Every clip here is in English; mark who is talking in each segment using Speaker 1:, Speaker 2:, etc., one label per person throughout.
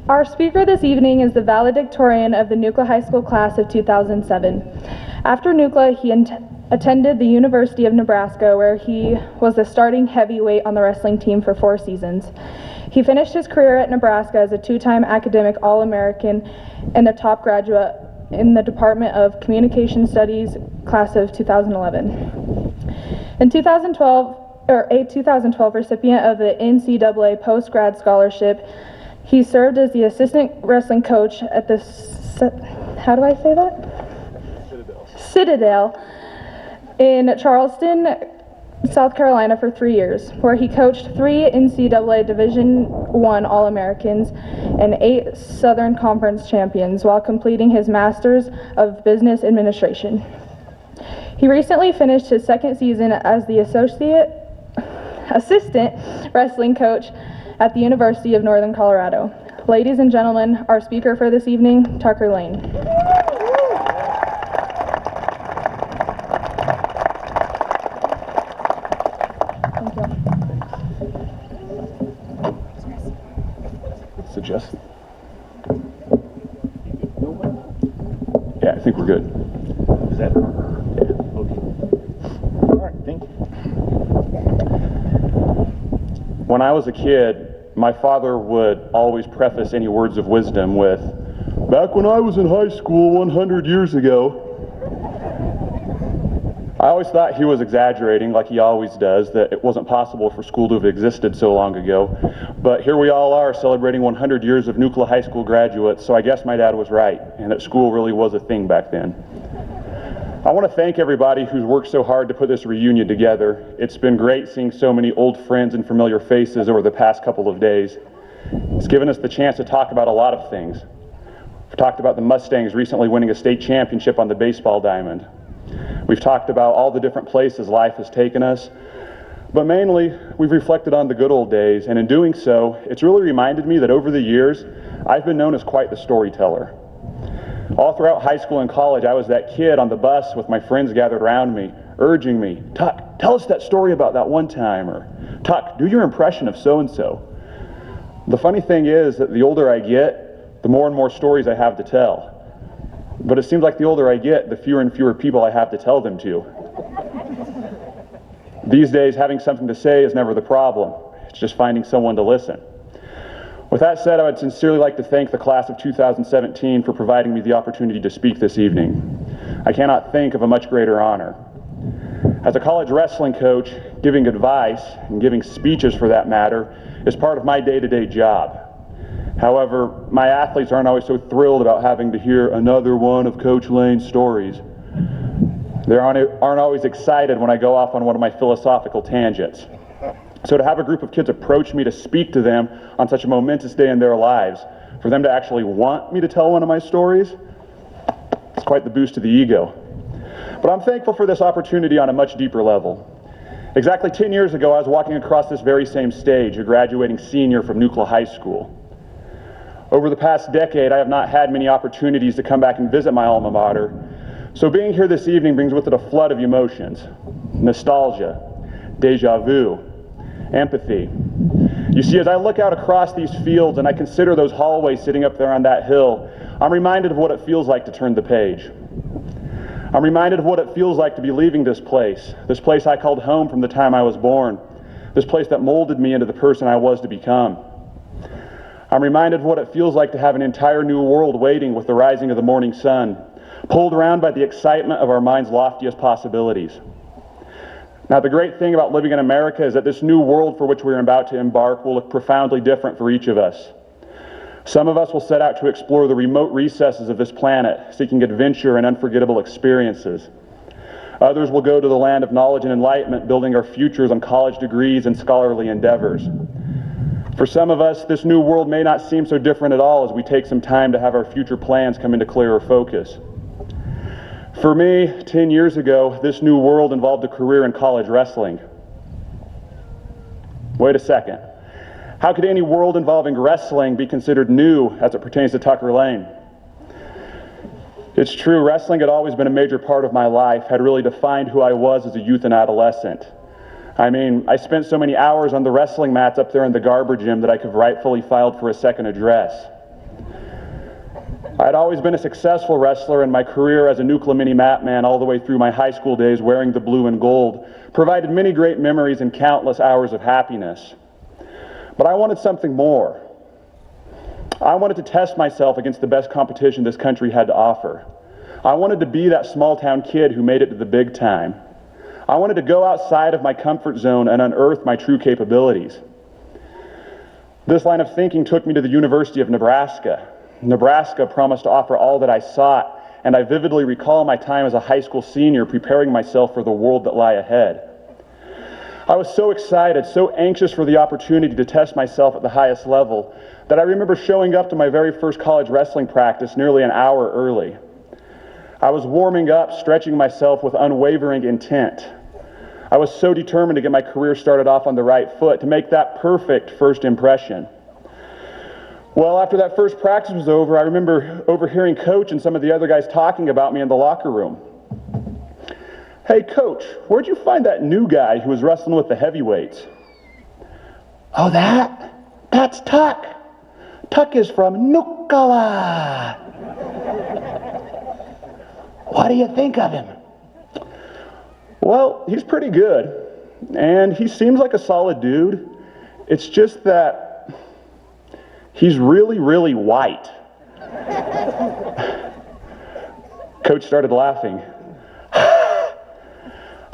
Speaker 1: Our speaker this evening is the valedictorian of the Nucla High School class of 2007. After Nucla, he attended the University of Nebraska, where he was the starting heavyweight on the wrestling team for 4 seasons. He finished his career at Nebraska as a 2-time academic All-American and a top graduate in the Department of Communication Studies class of 2011. A 2012 recipient of the NCAA Post-Grad Scholarship, he served as the assistant wrestling coach at the, Citadel in Charleston, South Carolina for 3 years, where he coached 3 NCAA Division I All-Americans and 8 Southern Conference champions while completing his Master's of Business Administration. He recently finished his 2nd season as the assistant wrestling coach at the University of Northern Colorado. Ladies and gentlemen, our speaker for this evening, Tucker Lane. Thank you.
Speaker 2: Suggest? Yeah, I think we're good.
Speaker 3: Is that?
Speaker 2: Yeah.
Speaker 3: Okay. All right, thank you.
Speaker 2: When I was a kid, my father would always preface any words of wisdom with, "Back when I was in high school 100 years ago." I always thought he was exaggerating, like he always does, that it wasn't possible for school to have existed so long ago. But here we all are celebrating 100 years of Nucla High School graduates, so I guess my dad was right, and that school really was a thing back then. I want to thank everybody who's worked so hard to put this reunion together. It's been great seeing so many old friends and familiar faces over the past couple of days. It's given us the chance to talk about a lot of things. We've talked about the Mustangs recently winning a state championship on the baseball diamond. We've talked about all the different places life has taken us, but mainly we've reflected on the good old days, and in doing so, it's really reminded me that over the years, I've been known as quite the storyteller. All throughout high school and college, I was that kid on the bus with my friends gathered around me, urging me, "Tuck, tell us that story about that one time," or "Tuck, do your impression of so-and-so." The funny thing is that the older I get, the more and more stories I have to tell. But it seems like the older I get, the fewer and fewer people I have to tell them to. These days, having something to say is never the problem. It's just finding someone to listen. With that said, I would sincerely like to thank the class of 2017 for providing me the opportunity to speak this evening. I cannot think of a much greater honor. As a college wrestling coach, giving advice, and giving speeches for that matter, is part of my day-to-day job. However, my athletes aren't always so thrilled about having to hear another one of Coach Lane's stories. They aren't always excited when I go off on one of my philosophical tangents. So to have a group of kids approach me to speak to them on such a momentous day in their lives, for them to actually want me to tell one of my stories, it's quite the boost to the ego. But I'm thankful for this opportunity on a much deeper level. Exactly 10 years ago, I was walking across this very same stage, a graduating senior from Nucla High School. Over the past decade, I have not had many opportunities to come back and visit my alma mater, so being here this evening brings with it a flood of emotions: nostalgia, deja vu, empathy. You see, as I look out across these fields and I consider those hallways sitting up there on that hill, I'm reminded of what it feels like to turn the page. I'm reminded of what it feels like to be leaving this place I called home from the time I was born, this place that molded me into the person I was to become. I'm reminded of what it feels like to have an entire new world waiting with the rising of the morning sun, pulled around by the excitement of our mind's loftiest possibilities. Now, the great thing about living in America is that this new world for which we're about to embark will look profoundly different for each of us. Some of us will set out to explore the remote recesses of this planet, seeking adventure and unforgettable experiences. Others will go to the land of knowledge and enlightenment, building our futures on college degrees and scholarly endeavors. For some of us, this new world may not seem so different at all as we take some time to have our future plans come into clearer focus. For me, 10 years ago, this new world involved a career in college wrestling. Wait a second. How could any world involving wrestling be considered new as it pertains to Tucker Lane? It's true, wrestling had always been a major part of my life, had really defined who I was as a youth and adolescent. I mean, I spent so many hours on the wrestling mats up there in the Garber gym that I could have rightfully filed for a second address. I'd always been a successful wrestler, and my career as a Nucla mini mat man all the way through my high school days wearing the blue and gold provided many great memories and countless hours of happiness. But I wanted something more. I wanted to test myself against the best competition this country had to offer. I wanted to be that small-town kid who made it to the big time. I wanted to go outside of my comfort zone and unearth my true capabilities. This line of thinking took me to the University of Nebraska. Nebraska promised to offer all that I sought, and I vividly recall my time as a high school senior preparing myself for the world that lay ahead. I was so excited, so anxious for the opportunity to test myself at the highest level, that I remember showing up to my very first college wrestling practice nearly an hour early. I was warming up, stretching myself with unwavering intent. I was so determined to get my career started off on the right foot, to make that perfect first impression. Well, after that first practice was over, I remember overhearing Coach and some of the other guys talking about me in the locker room. "Hey, Coach, where'd you find that new guy who was wrestling with the heavyweights?" "Oh, that's Tuck. Tuck is from Nucla. What do you think of him?" "Well, he's pretty good, and he seems like a solid dude. It's just that he's really, really white." Coach started laughing.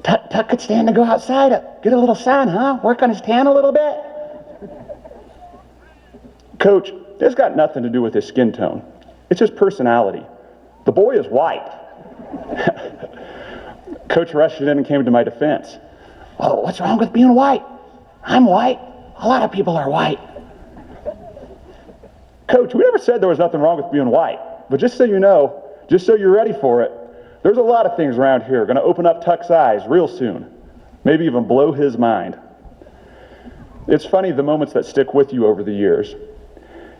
Speaker 2: Tuck could stand to go outside, get a little sun, huh? Work on his tan a little bit." "Coach, it's got nothing to do with his skin tone. It's his personality. The boy is white." Coach rushed in and came to my defense. "Oh, what's wrong with being white? I'm white. A lot of people are white." "Coach, we never said there was nothing wrong with being white. But just so you know, just so you're ready for it, there's a lot of things around here going to open up Tuck's eyes real soon. Maybe even blow his mind." It's funny the moments that stick with you over the years.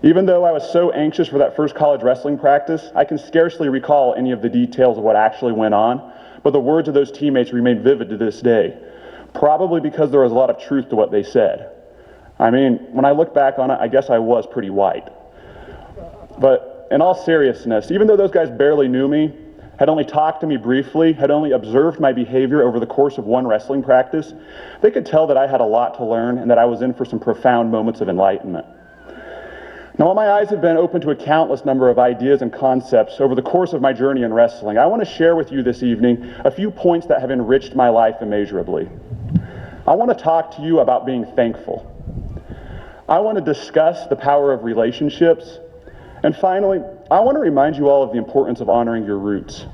Speaker 2: Even though I was so anxious for that first college wrestling practice, I can scarcely recall any of the details of what actually went on, but the words of those teammates remain vivid to this day, probably because there was a lot of truth to what they said. I mean, when I look back on it, I guess I was pretty white. But in all seriousness, even though those guys barely knew me, had only talked to me briefly, had only observed my behavior over the course of one wrestling practice, they could tell that I had a lot to learn and that I was in for some profound moments of enlightenment. Now, while my eyes have been open to a countless number of ideas and concepts over the course of my journey in wrestling, I want to share with you this evening a few points that have enriched my life immeasurably. I want to talk to you about being thankful. I want to discuss the power of relationships. And finally, I want to remind you all of the importance of honoring your roots.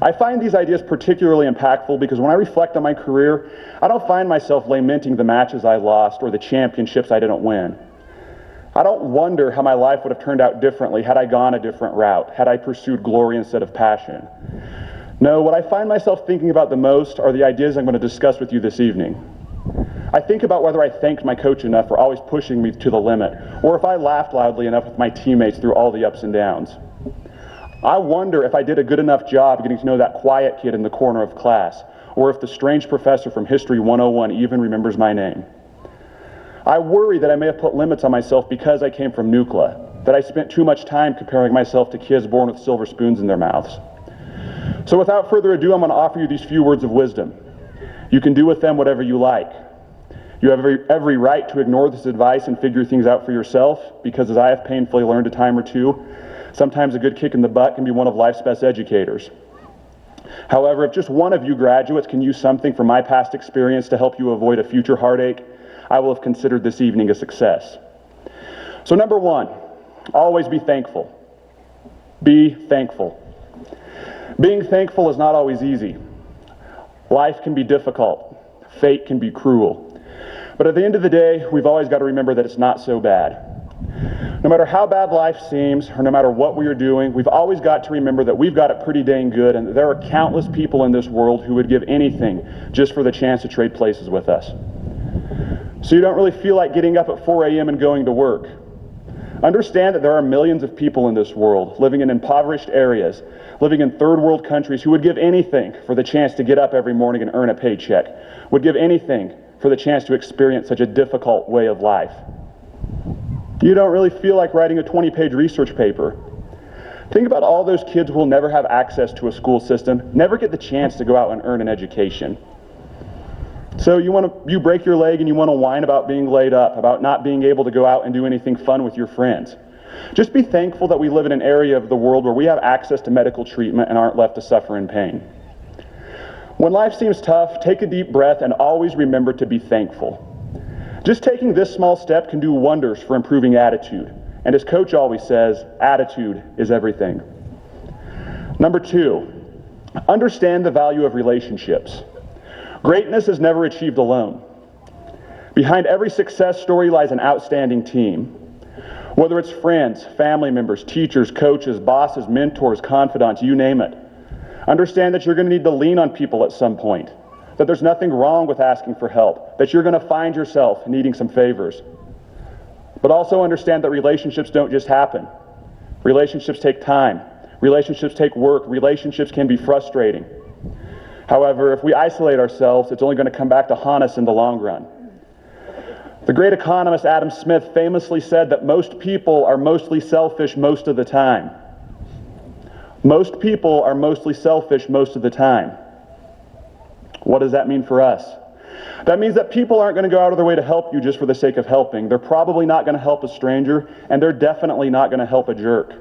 Speaker 2: I find these ideas particularly impactful because when I reflect on my career, I don't find myself lamenting the matches I lost or the championships I didn't win. I don't wonder how my life would have turned out differently had I gone a different route, had I pursued glory instead of passion. No, what I find myself thinking about the most are the ideas I'm going to discuss with you this evening. I think about whether I thanked my coach enough for always pushing me to the limit, or if I laughed loudly enough with my teammates through all the ups and downs. I wonder if I did a good enough job getting to know that quiet kid in the corner of class, or if the strange professor from History 101 even remembers my name. I worry that I may have put limits on myself because I came from Nucla, that I spent too much time comparing myself to kids born with silver spoons in their mouths. So without further ado, I'm going to offer you these few words of wisdom. You can do with them whatever you like. You have every right to ignore this advice and figure things out for yourself, because as I have painfully learned a time or two, sometimes a good kick in the butt can be one of life's best educators. However, if just one of you graduates can use something from my past experience to help you avoid a future heartache, I will have considered this evening a success. So number one, always be thankful. Be thankful. Being thankful is not always easy. Life can be difficult. Fate can be cruel. But at the end of the day, we've always got to remember that it's not so bad. No matter how bad life seems, or no matter what we are doing, we've always got to remember that we've got it pretty dang good, and that there are countless people in this world who would give anything just for the chance to trade places with us. So you don't really feel like getting up at 4 a.m. and going to work. Understand that there are millions of people in this world living in impoverished areas, living in third world countries who would give anything for the chance to get up every morning and earn a paycheck, would give anything for the chance to experience such a difficult way of life. You don't really feel like writing a 20-page research paper. Think about all those kids who will never have access to a school system, never get the chance to go out and earn an education. So you break your leg and you want to whine about being laid up, about not being able to go out and do anything fun with your friends. Just be thankful that we live in an area of the world where we have access to medical treatment and aren't left to suffer in pain. When life seems tough, take a deep breath and always remember to be thankful. Just taking this small step can do wonders for improving attitude. And as Coach always says, attitude is everything. Number 2, understand the value of relationships. Greatness is never achieved alone. Behind every success story lies an outstanding team. Whether it's friends, family members, teachers, coaches, bosses, mentors, confidants, you name it. Understand that you're going to need to lean on people at some point, that there's nothing wrong with asking for help, that you're going to find yourself needing some favors. But also understand that relationships don't just happen. Relationships take time. Relationships take work. Relationships can be frustrating. However, if we isolate ourselves, it's only going to come back to haunt us in the long run. The great economist Adam Smith famously said that most people are mostly selfish most of the time. Most people are mostly selfish most of the time. What does that mean for us? That means that people aren't going to go out of their way to help you just for the sake of helping. They're probably not going to help a stranger, and they're definitely not going to help a jerk.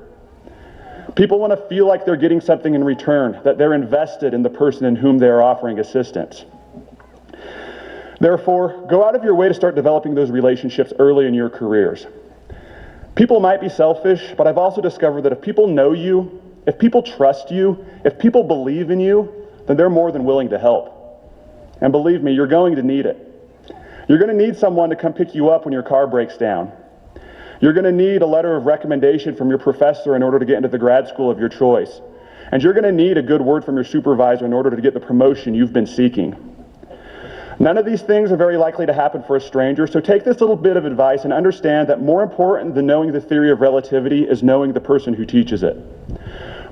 Speaker 2: People want to feel like they're getting something in return, that they're invested in the person in whom they are offering assistance. Therefore, go out of your way to start developing those relationships early in your careers. People might be selfish, but I've also discovered that if people know you, if people trust you, if people believe in you, then they're more than willing to help. And believe me, you're going to need it. You're going to need someone to come pick you up when your car breaks down. You're going to need a letter of recommendation from your professor in order to get into the grad school of your choice. And you're going to need a good word from your supervisor in order to get the promotion you've been seeking. None of these things are very likely to happen for a stranger, so take this little bit of advice and understand that more important than knowing the theory of relativity is knowing the person who teaches it.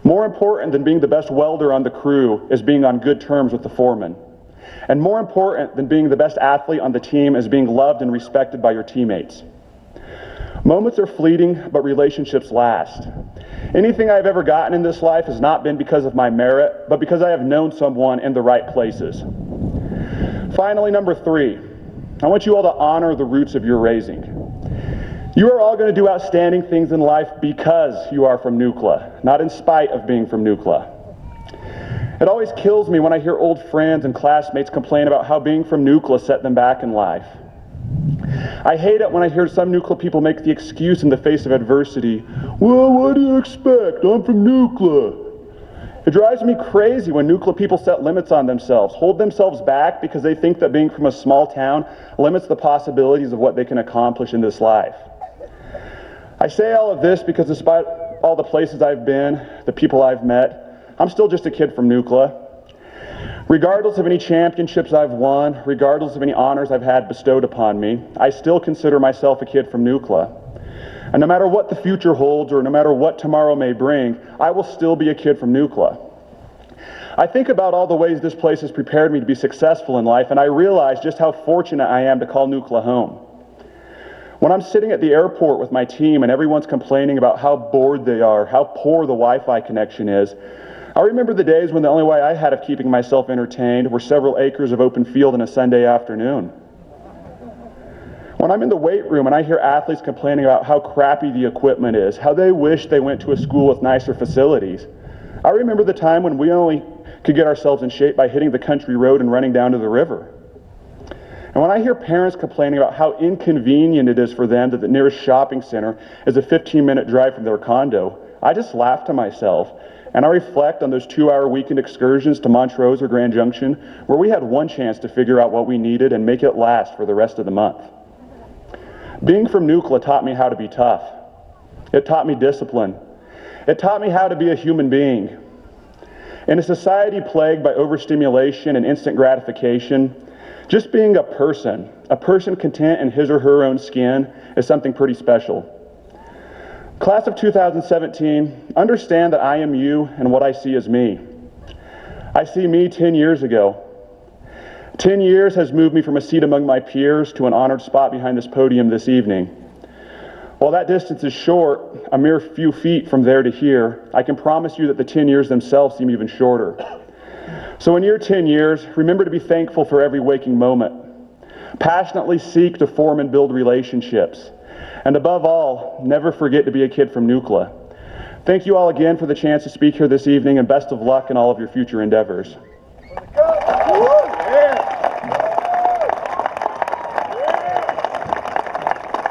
Speaker 2: More important than being the best welder on the crew is being on good terms with the foreman. And more important than being the best athlete on the team is being loved and respected by your teammates. Moments are fleeting, but relationships last. Anything I've ever gotten in this life has not been because of my merit, but because I have known someone in the right places. Finally, number 3, I want you all to honor the roots of your raising. You are all going to do outstanding things in life because you are from Nucla, not in spite of being from Nucla. It always kills me when I hear old friends and classmates complain about how being from Nucla set them back in life. I hate it when I hear some Nucla people make the excuse in the face of adversity, "Well, what do you expect? I'm from Nucla." It drives me crazy when Nucla people set limits on themselves, hold themselves back because they think that being from a small town limits the possibilities of what they can accomplish in this life. I say all of this because despite all the places I've been, the people I've met, I'm still just a kid from Nucla. Regardless of any championships I've won, regardless of any honors I've had bestowed upon me, I still consider myself a kid from Nucla. And no matter what the future holds or no matter what tomorrow may bring, I will still be a kid from Nucla. I think about all the ways this place has prepared me to be successful in life, and I realize just how fortunate I am to call Nucla home. When I'm sitting at the airport with my team and everyone's complaining about how bored they are, how poor the Wi-Fi connection is, I remember the days when the only way I had of keeping myself entertained were several acres of open field on a Sunday afternoon. When I'm in the weight room and I hear athletes complaining about how crappy the equipment is, how they wish they went to a school with nicer facilities, I remember the time when we only could get ourselves in shape by hitting the country road and running down to the river. And when I hear parents complaining about how inconvenient it is for them that the nearest shopping center is a 15-minute drive from their condo, I just laugh to myself, and I reflect on those 2-hour weekend excursions to Montrose or Grand Junction where we had one chance to figure out what we needed and make it last for the rest of the month. Being from Nucla taught me how to be tough. It taught me discipline. It taught me how to be a human being. In a society plagued by overstimulation and instant gratification, just being a person content in his or her own skin is something pretty special. Class of 2017, understand that I am you and what I see is me. I see me 10 years ago. 10 years has moved me from a seat among my peers to an honored spot behind this podium this evening. While that distance is short, a mere few feet from there to here, I can promise you that the 10 years themselves seem even shorter. So in your 10 years, remember to be thankful for every waking moment. Passionately seek to form and build relationships. And above all, never forget to be a kid from Nucla. Thank you all again for the chance to speak here this evening, and best of luck in all of your future endeavors.